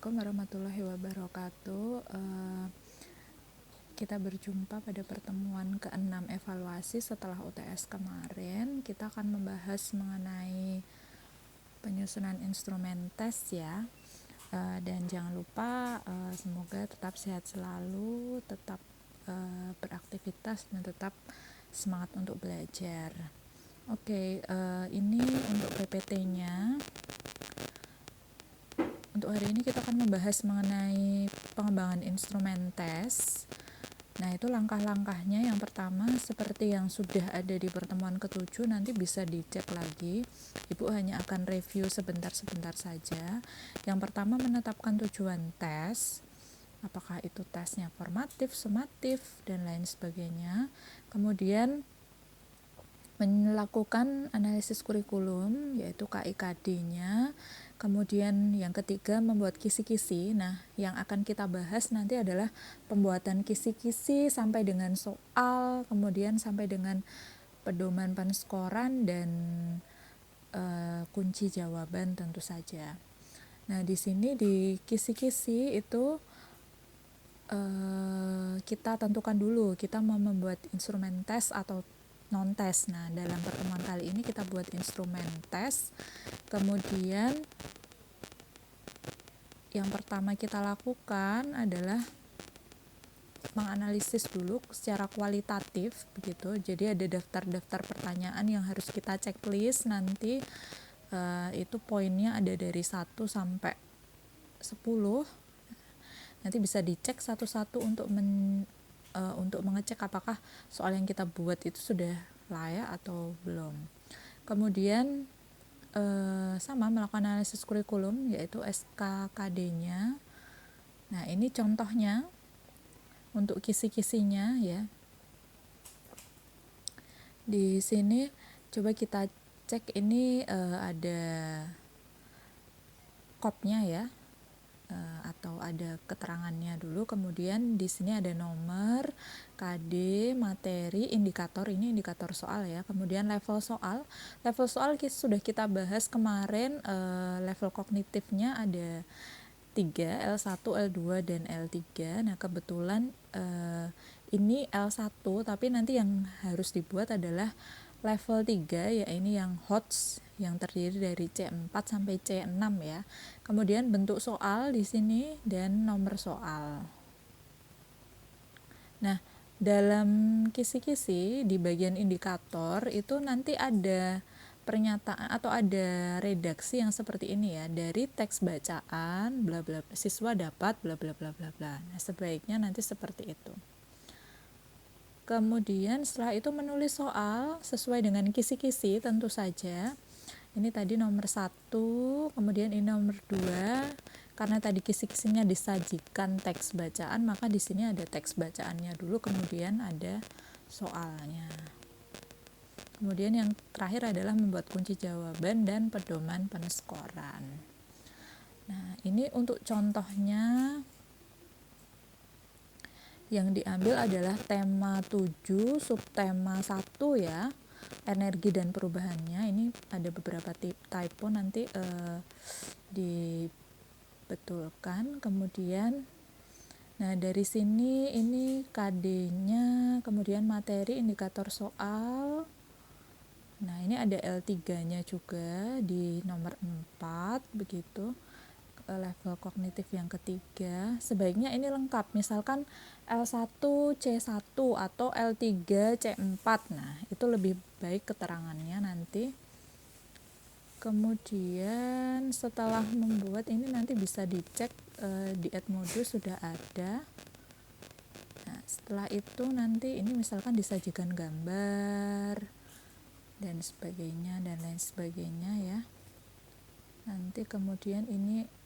Assalamualaikum warahmatullahi wabarakatuh. Kita berjumpa pada pertemuan ke-6 evaluasi setelah UTS kemarin. Kita akan membahas mengenai penyusunan instrumen tes ya. Dan jangan lupa semoga tetap sehat selalu, tetap beraktivitas dan tetap semangat untuk belajar. Oke, ini untuk PPT-nya. Untuk hari ini kita akan membahas mengenai pengembangan instrumen tes. Nah, itu langkah-langkahnya. Yang pertama, seperti yang sudah ada di pertemuan ke-7, nanti bisa dicek lagi. Ibu hanya akan review sebentar-sebentar saja. Yang pertama, menetapkan tujuan tes. Apakah itu tesnya formatif, sumatif, dan lain sebagainya. Kemudian, melakukan analisis kurikulum, yaitu KIKD-nya. Kemudian yang ketiga, membuat kisi-kisi. Nah, yang akan kita bahas nanti adalah pembuatan kisi-kisi sampai dengan soal, kemudian sampai dengan pedoman penskoran dan kunci jawaban tentu saja. Nah, di sini di kisi-kisi itu kita tentukan dulu kita mau membuat instrumen tes atau non-tes. Nah, dalam pertemuan kali ini kita buat instrumen tes. Kemudian yang pertama kita lakukan adalah menganalisis dulu secara kualitatif begitu. Jadi ada daftar-daftar pertanyaan yang harus kita checklist nanti. Itu poinnya ada dari 1 sampai 10. Nanti bisa dicek satu-satu untuk mengecek apakah soal yang kita buat itu sudah layak atau belum. Kemudian sama melakukan analisis kurikulum, yaitu SKKD-nya. Nah, ini contohnya untuk kisi-kisinya ya. Di sini coba kita cek ini ada kopnya ya. Atau ada keterangannya dulu. Kemudian di sini ada nomor, KD, materi, indikator. Ini indikator soal ya. Kemudian level soal. Level soal sudah kita bahas kemarin. Level kognitifnya ada 3, L1, L2, dan L3. Nah, kebetulan ini L1, tapi nanti yang harus dibuat adalah level 3, ya ini yang HOTS, yang terdiri dari C4 sampai C6 ya. Kemudian bentuk soal di sini dan nomor soal. Nah, dalam kisi-kisi di bagian indikator itu nanti ada pernyataan atau ada redaksi yang seperti ini ya, dari teks bacaan bla bla siswa dapat bla bla bla bla bla. Nah, sebaiknya nanti seperti itu. Kemudian setelah itu menulis soal sesuai dengan kisi-kisi tentu saja. Ini tadi nomor 1, kemudian ini nomor 2. Karena tadi kisi-kisinya disajikan teks bacaan, maka di sini ada teks bacaannya dulu, kemudian ada soalnya. Kemudian yang terakhir adalah membuat kunci jawaban dan pedoman penskoran. Nah, ini untuk contohnya yang diambil adalah tema 7, subtema 1 ya, energi dan perubahannya. Ini ada beberapa typo, nanti dibetulkan. Kemudian nah, dari sini ini KD-nya, kemudian materi, indikator soal. Nah, ini ada L3-nya juga di nomor 4 begitu. Level kognitif yang ketiga. Sebaiknya ini lengkap. Misalkan L1 C1 atau L3 C4. Nah, itu lebih baik keterangannya nanti. Kemudian setelah membuat ini nanti bisa dicek di Edmodo sudah ada. Nah, setelah itu nanti ini misalkan disajikan gambar dan sebagainya dan lain sebagainya ya. Nanti kemudian ini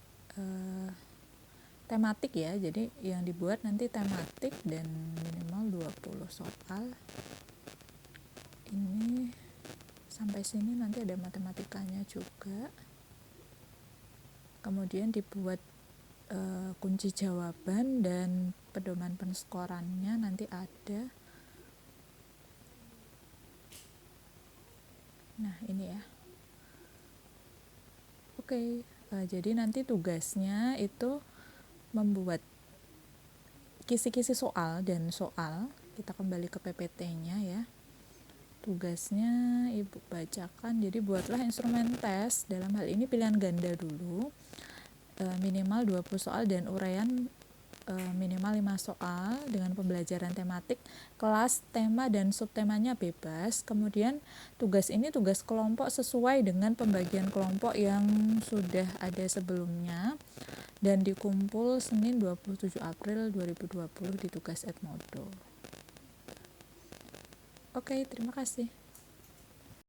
tematik ya, jadi yang dibuat nanti tematik dan minimal 20 soal. Ini sampai sini nanti ada matematikanya juga. Kemudian dibuat kunci jawaban dan pedoman penskorannya nanti ada. Nah, ini ya. Oke. Jadi nanti tugasnya itu membuat kisi-kisi soal dan soal. Kita kembali ke PPT-nya ya. Tugasnya Ibu bacakan, jadi buatlah instrumen tes, dalam hal ini pilihan ganda dulu, minimal 20 soal dan uraian minimal 5 soal dengan pembelajaran tematik, kelas, tema, dan subtemanya bebas. Kemudian tugas ini tugas kelompok sesuai dengan pembagian kelompok yang sudah ada sebelumnya dan dikumpul Senin 27 April 2020 di tugas Edmodo. Oke, terima kasih.